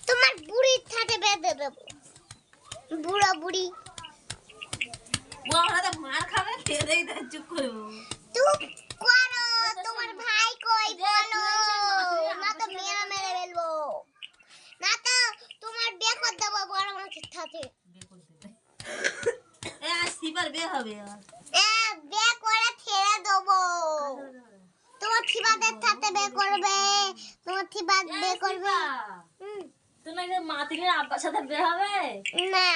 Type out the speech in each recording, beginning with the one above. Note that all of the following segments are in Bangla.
তোমার বুড়ির সাথে বেঁধে দেবো। বুড়া বুড়ি ওরা তো মার খাবে, খেয়ে দেই তা চুপ করবো। চুপ করো। তোমার ভাই কই বলো, না তো মেরে মেরে ফেলবো, না তো তোমার বিয়ে করে দেবো বড় মাছের সাথে। শিবার বিয়ে হবে বিয়ে করে ছেড়ে দেবো। তোমার ঠিবাদের সাথে বিয়ে করবে, তোমার ঠিবাদ বিয়ে করবে। তোমার মাতিনের আব্বার সাথে বিয়ে হবে না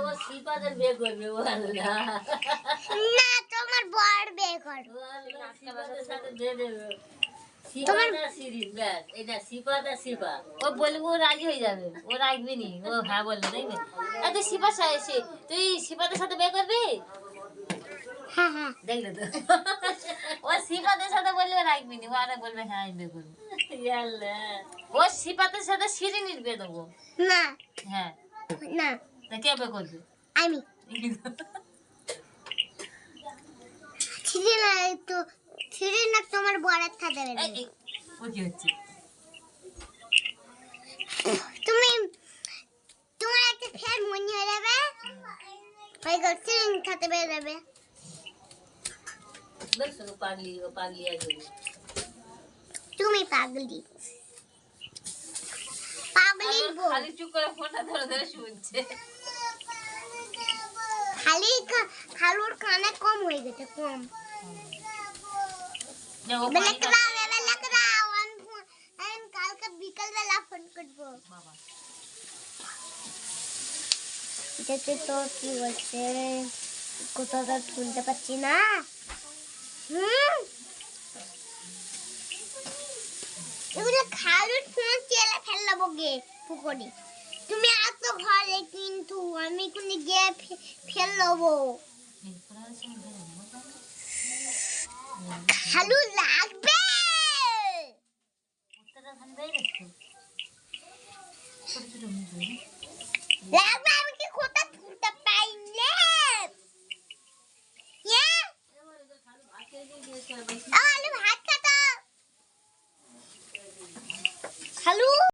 ও শিবাদের বিয়ে করবে না, তোমার বর বিয়ে করবে। শিবাদের সাথে বিয়ে দেবে। শিবাদা সিরিজ ব্যাস, এটা শিবাদা শিবা। ও বলবে ও রাজি হয়ে যাবে, ও রাখবি নি, ও হ্যাঁ বললে দেখবে। তুই শিবা তুই শিবাদের সাথে বিয়ে করবি? হ্যাঁ হ্যাঁ দেখলে তো, ও শিবাদের সাথে বললে রাখবি নি, ও আরে বলবে হ্যাঁ আমি বিয়ে করবো। ও শিবাদের সাথে শিরিনির বিয়ে দেবো। না হ্যাঁ না, তা কে বিয়ে করবে? আমি ছিড়ি না, তো ছিড়ি না, তোমার বরের সাথে বিয়ে দেবো। ও কি হচ্ছে? তুমি তোমার একটা ফের মনে হয়ে যাবে, ওই ছিড়ির সাথে বিয়ে দেবে। দেখছো পাগলি, ও পাগলি আছে। তুমি পাগলি, পাগলির বউ। খালি চুপ করে ফোনটা ধরে ধরে শুনছে। খালুর কানে কম হয়ে গেছে, কম। আমি কালকে বিকাল বেলা ফোন করবো। দেখতে তো কি বলছে, কোথাও তো শুনতে পাচ্ছি না। এগুলো খালুর ফোন চেলে ফেলবো গে পুকুরে। তুমি আসো ঘরে, কিন্তু আমি কোনে গিয়ে ফেলবো। খালু লাগবে, লাগবে, আমি কি কোথা শুনতে পাইলে? ভাত খাতা খালু।